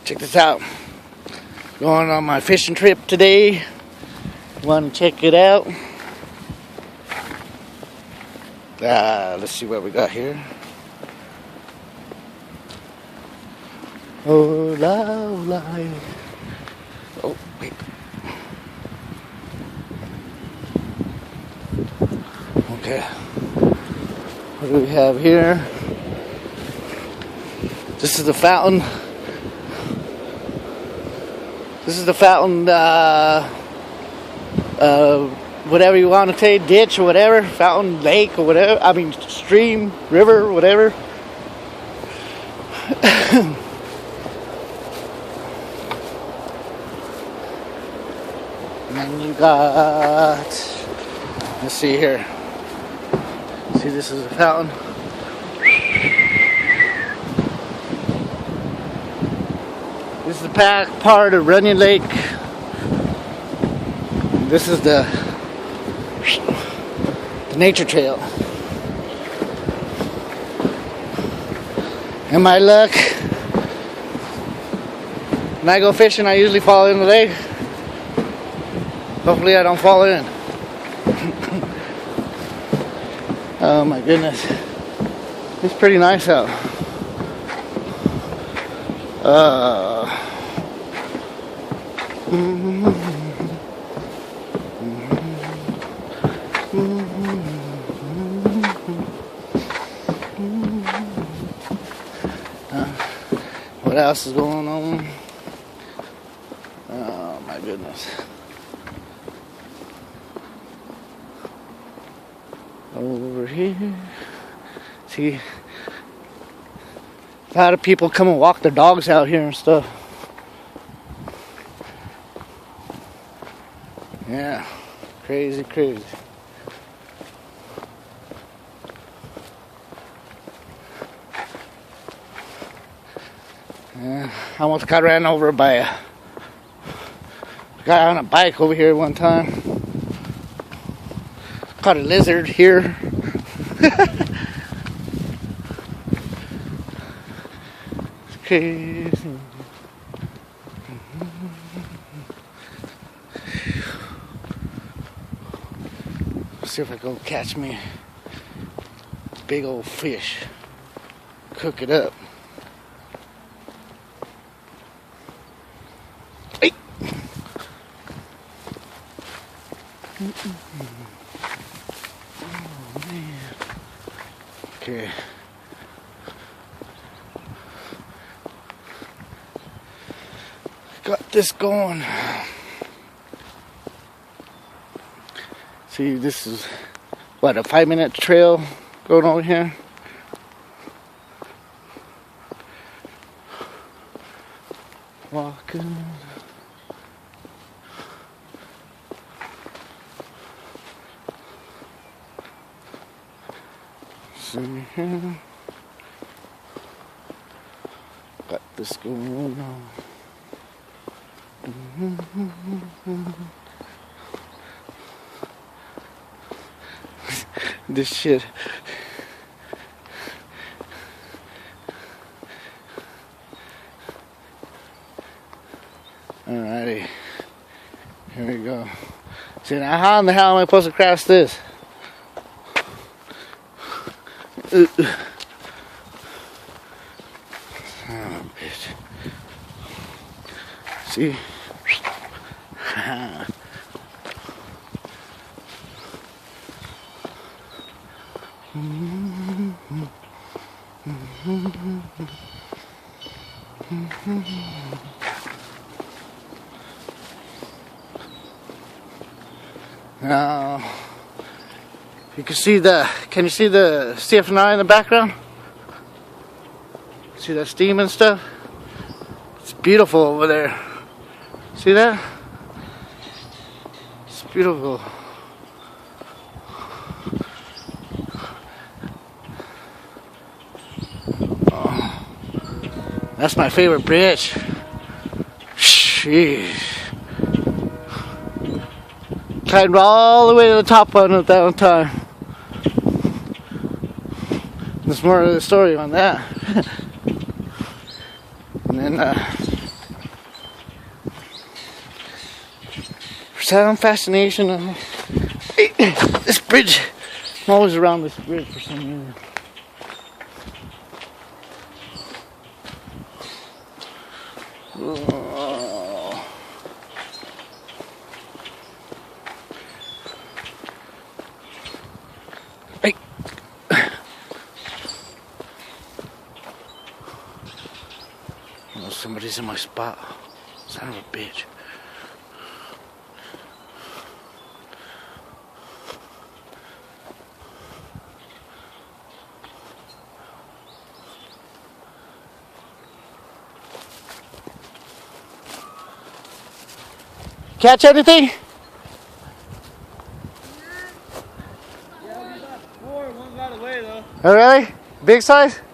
Check this out. Going on my fishing trip today. Want to check it out? Let's see what we got here. Oh, la. Oh, wait. Okay. What do we have here? This is the fountain. This is the fountain, whatever you want to say, ditch or whatever, fountain, lake or whatever. I mean, stream, river, whatever. And then you got, let's see here. See, this is the fountain. This is the back part of Runyon Lake. This is the nature trail. And my luck, when I go fishing, I usually fall in the lake. Hopefully I don't fall in. Oh my goodness. It's pretty nice out. What else is going on? Oh my goodness. Over here. See, a lot of people come and walk their dogs out here and stuff. Yeah, crazy. Yeah, I almost got ran over by a guy on a bike over here one time. Caught a lizard here. It's crazy. See if I go catch me a big old fish. Cook it up. Hey. Oh man. Okay. Got this going. See, this is what, a 5-minute trail going over here. Walking. See here. Got this going on. This shit. Alrighty. Here we go. See, now how in the hell am I supposed to cross this? Oh, bitch. See? Now, you can see can you see the CF9 in the background? See that steam and stuff? It's beautiful over there. See that? It's beautiful. Oh, that's my favorite bridge. Sheesh. Climbed all the way to the top one at that one time. There's more of the story on that. And then some fascination. Hey, this bridge. I'm always around this bridge for some reason. Oh. Hey. Oh, somebody's in my spot. Son of a bitch. Catch anything? Yeah, we got 4. One got away though. Oh, really? Big size?